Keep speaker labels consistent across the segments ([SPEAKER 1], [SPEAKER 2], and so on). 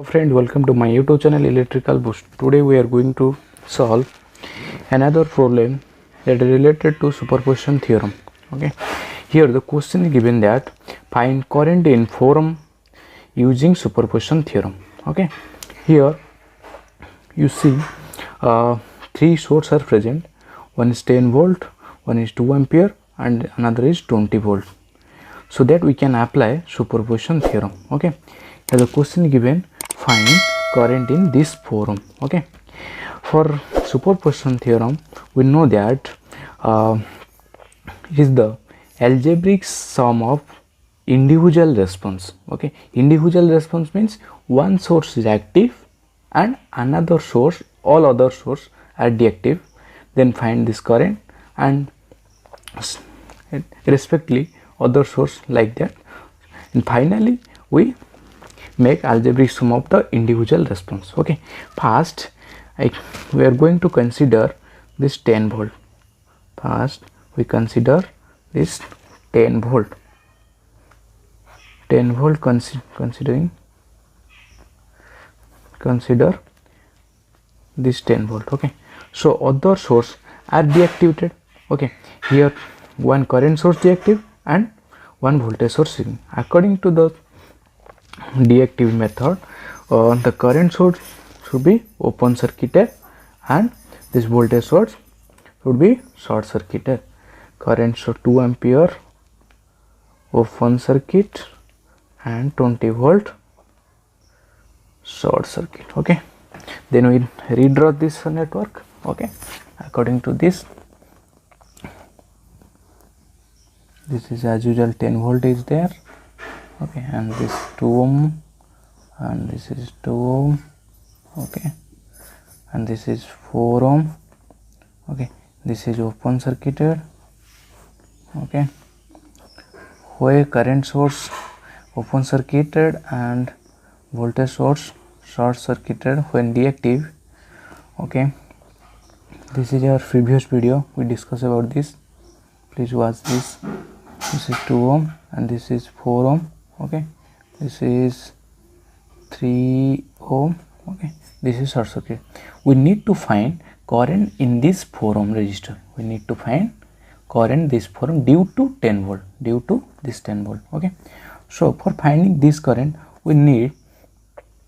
[SPEAKER 1] Friend, welcome to my YouTube channel Electrical Boost. Today we are going to solve another problem that is related to superposition theorem. Okay, here the question is given that find current in forum using superposition theorem. Okay, here you see three sources are present. One is 10 volt, one is 2 ampere, and another is 20 volt. So that we can apply superposition theorem. Okay, here the question is given, find current in this forum. Okay, for superposition theorem we know that it is the algebraic sum of individual response. Okay, individual response means one source is active and another source, all other source are deactive. Then find this current and respectively other source like that, and finally we make algebraic sum of the individual response. Okay, first we are going to consider this 10 volt. First we consider this 10 volt. 10 volt consider this 10 volt. Okay, so other source are deactivated. Okay, here one current source deactive and one voltage source. According to the deactive method, the current source should be open circuited and this voltage source should be short circuited. Current source 2 ampere open circuit and 20 volt short circuit. Okay, then we redraw this network. Okay, according to this is as usual 10 volt is there. Okay, and this 2 ohm and this is 2 ohm. Okay, and this is 4 ohm. Okay, this is open circuited. Okay, where current source open circuited and voltage source short circuited when deactive. Okay, this is our previous video, we discussed about this, please watch this. This is 2 ohm and this is 4 ohm. Okay, this is 3 ohm. Okay, this is short circuit. We need to find current in this 4 ohm resistor. We need to find current this 4 ohm due to 10 volt, due to this 10 volt. Okay, so for finding this current we need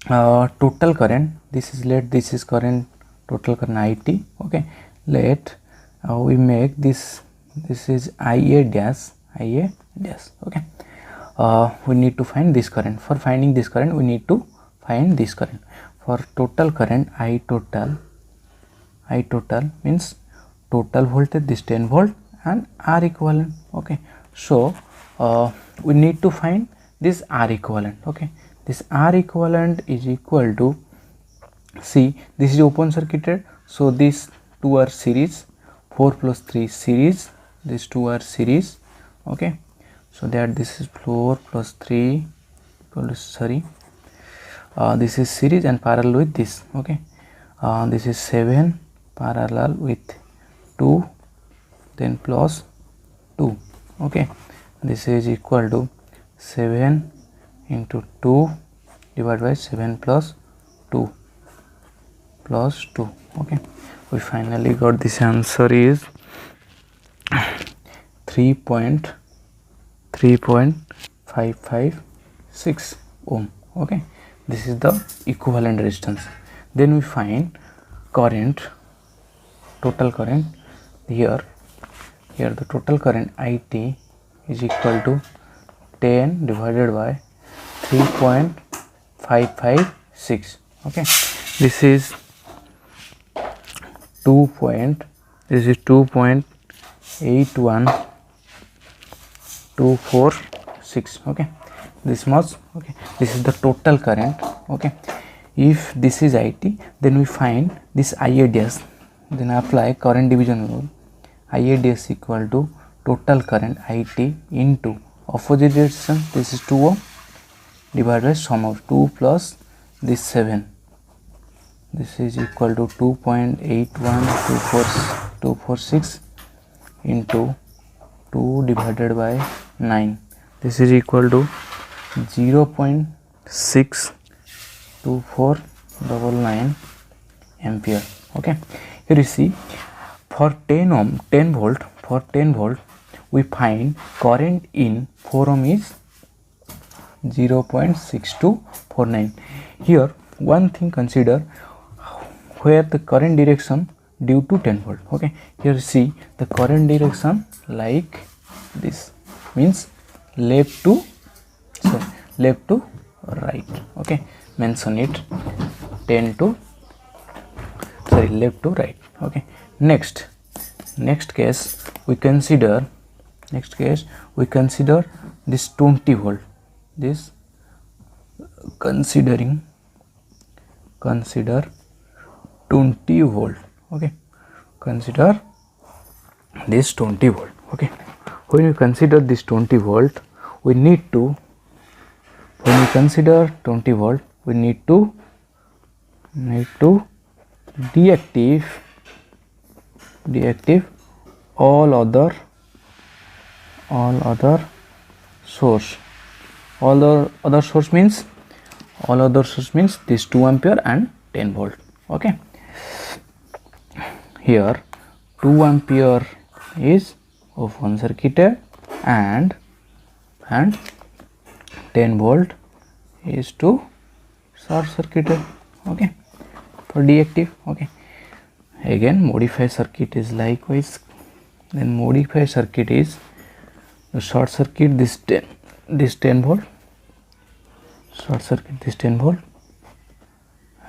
[SPEAKER 1] total current. This is current, total current IT. Okay, let we make this is IA dash. Okay, we need to find this current. For finding this current we need to find this current. For total current, I total means total voltage, this 10 volt and R equivalent. Okay, so we need to find this R equivalent. Okay, this R equivalent is equal to, see, this is open circuited, so these two are series, 4 plus 3 series, these two are series. Okay, so that this is 4 plus 3 this is series and parallel with this. Okay, this is 7 parallel with 2, then plus 2. Okay, this is equal to 7 into 2 divided by 7 plus 2 plus 2. Okay, we finally got this answer is 3.556 ohm. Okay, this is the equivalent resistance. Then we find current, total current. Here the total current IT is equal to 10 divided by 3.556. okay, this is 2.81246. okay, this much. Okay, this is the total current. Okay, if this is IT, then we find this IA dash, then apply current division rule. IA dash equal to total current IT into opposite direction, this is 2 ohm divided by sum of 2 plus this 7, this is equal to 2.81246 into 2 divided by 9, this is equal to 0.6 2 2499 ampere. Okay, here you see for 10 ohm 10 volt, for 10 volt we find current in 4 ohm is 0.6249. Here one thing consider, where the current direction due to 10 volt. Okay, here you see the current direction like this, means left to right. Okay, mention it 10 to left to right. Okay, next case we consider this 20 volt, this consider 20 volt. Okay, consider this 20 volt. Okay, when we consider this 20 volt, we need to, when we consider 20 volt, we need to deactive all other source. All other source means this 2 ampere and 10 volt. Okay, here 2 ampere is open circuited and 10 volt is to short circuited. Okay, for deactive. Okay, again modified circuit is likewise. Then modified circuit is the short circuit this 10 volt, short circuit this 10 volt,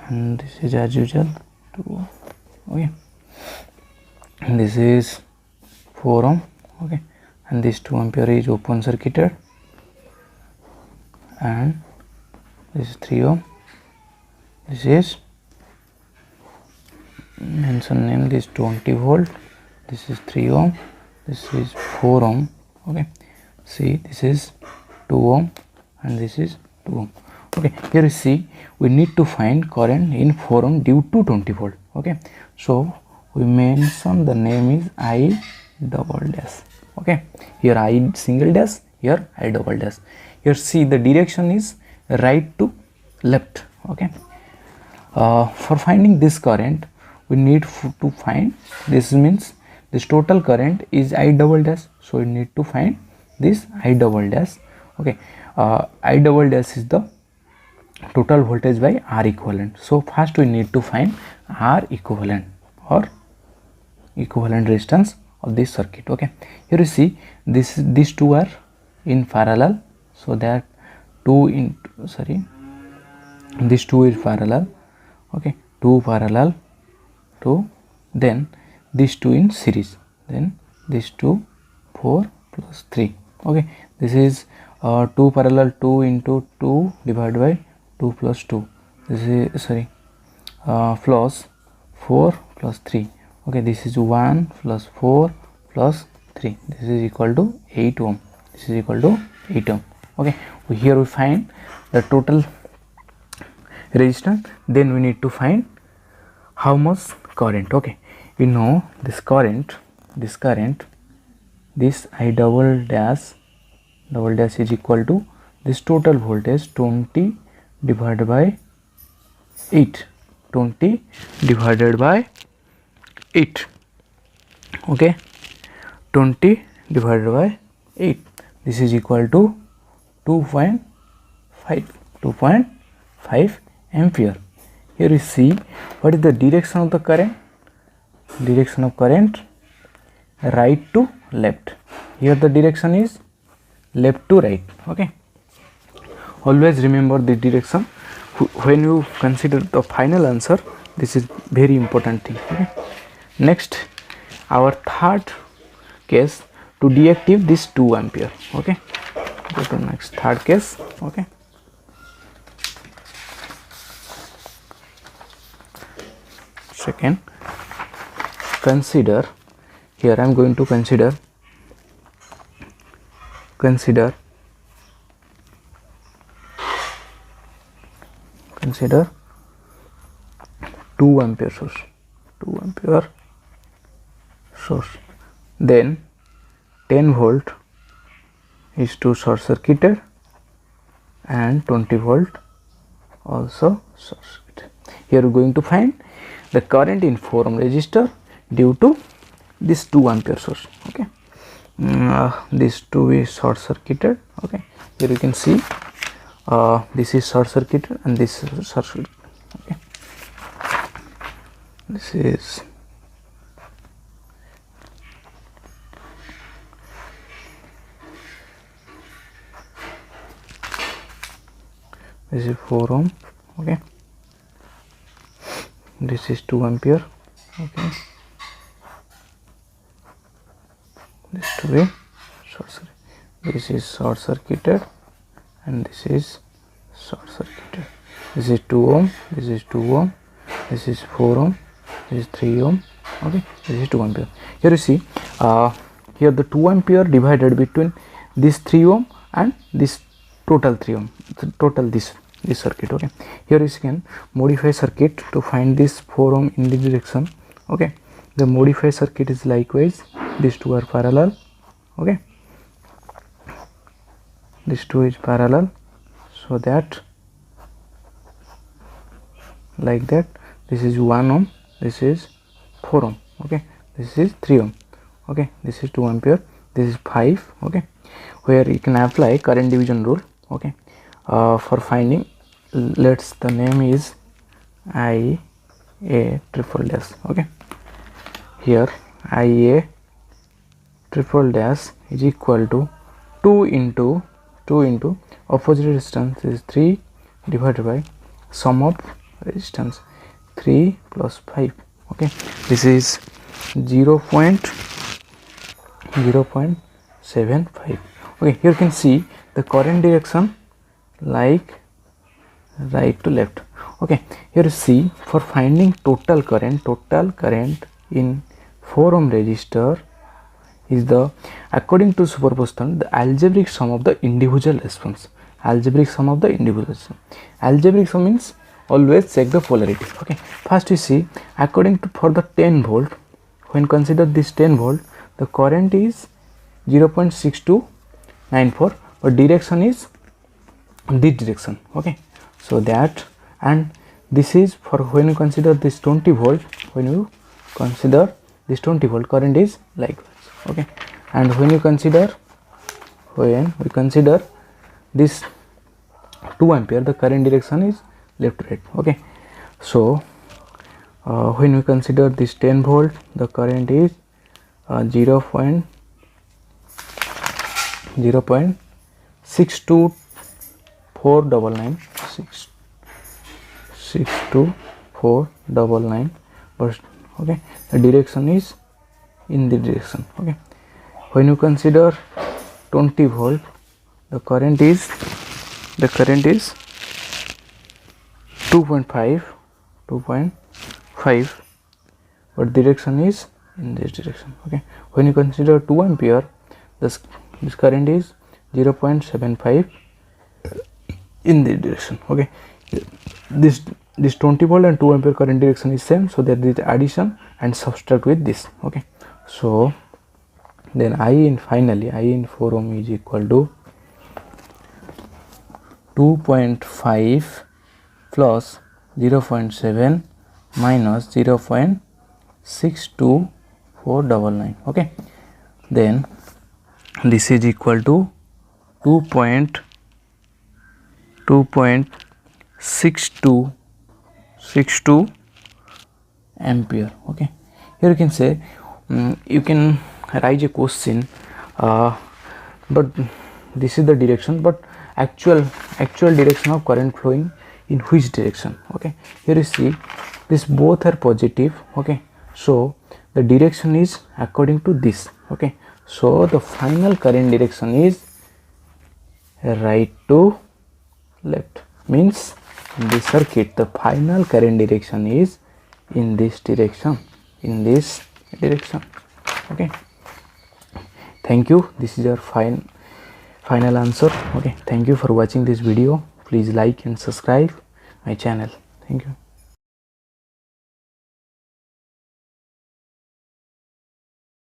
[SPEAKER 1] and this is as usual 2. Okay, and this is 4 ohm. Okay, and this 2 ampere is open circuited, and this is 3 ohm. This is mention name, this 20 volt, this is 3 ohm, this is 4 ohm. Okay, see this is 2 ohm and this is 2 ohm. Okay, here you see we need to find current in 4 ohm due to 20 volt. Okay, so we mention the name is I double dash. Okay, here I single dash, here I double dash. Here see the direction is right to left. Okay, for finding this current we need to find, this means this total current is I double dash, so we need to find this I double dash. Okay, I double dash is the total voltage by R equivalent. So first we need to find R equivalent or equivalent resistance of this circuit. Okay, here you see these two are in parallel, so that this 2 is parallel. Okay, 2 parallel to, then these 2 in series, then this 2 4 plus 3. Okay, this is 2 parallel 2 into 2 divided by 2 plus 2. This is plus 4 plus 3. Okay, this is 1 plus 4 plus 3. This is equal to 8 ohm. This is equal to 8 ohm. Okay, here we find the total resistance. Then we need to find how much current. Okay, you know this current, this I double dash is equal to this total voltage 20 divided by 8. 20 divided by 8. Okay, 20 divided by 8. This is equal to 2.5 ampere. Here you see what is the direction of the current. Direction of current right to left. Here the direction is left to right. Okay, always remember the direction when you consider the final answer. This is very important thing. Okay, next our third case to deactive this 2 ampere. Okay, go to next third case. Okay, second, consider, here I am going to consider 2 ampere source, then 10 volt is to short circuited and 20 volt also short circuit. Here we are going to find the current in 4 ohm resistor due to this 2 ampere source. Okay, this 2 is short circuited. Okay, here you can see this is short circuited and this is short circuit. Okay, this is this is 4 ohm. Okay, this is 2 ampere. Okay, this 2 is short circuit. This is short circuited and this is short circuited. This is 2 ohm, this is 2 ohm, this is 4 ohm, this is 3 ohm. Okay, this is 2 ampere. Here you see here the 2 ampere divided between this 3 ohm and this total 3 ohm, total this circuit. Okay, here you can modify circuit to find this 4 ohm in this direction. Okay, the modified circuit is likewise, these two are parallel. Okay, this 2 is parallel, so that like that this is 1 ohm, this is 4 ohm. Okay, this is 3 ohm. Okay, this is 2 ampere, this is 5. Okay, where you can apply current division rule. Okay, for finding, let's the name is IA triple dash. Okay, here IA triple dash is equal to 2 into opposite resistance is 3 divided by sum of resistance 3 plus 5. Okay, this is 0.75. Okay, here you can see the current direction like right to left. Okay, here you see for finding total current in 4 ohm resistor is the, according to superposition, the algebraic sum of the individual response. Algebraic sum of the individual response. Algebraic sum means always check the polarity. Okay, first we see according to for the 10 volt, when consider this 10 volt, the current is 0.6294, but direction is this direction. Okay, so that, and this is for when you consider this 20 volt, when you consider this 20 volt, current is likewise. Okay, and when we consider this 2 ampere, the current direction is left to right. Okay, so when we consider this 10 volt, the current is 0.62499 62499, but okay, the direction is in the direction. Okay, when you consider 20 volt, the current is 2.5, but direction is in this direction. Okay, when you consider 2 ampere, this current is 0.75 in this direction. Okay, this 20 volt and 2 ampere current direction is same, so that is addition and subtract with this. Okay, so then finally I in 4 ohm is equal to 2.5 plus 0.7 minus 0.62499. Okay, then this is equal to 2.62 ampere. Okay, here you can say you can write a question, but this is the direction, but actual direction of current flowing in which direction. Okay, here you see this both are positive. Okay, so the direction is according to this. Okay, so the final current direction is right to left, means in this circuit the final current direction is in this direction, Okay, thank you. This is our final answer. Okay, thank you for watching this video. Please like and subscribe my channel. Thank you.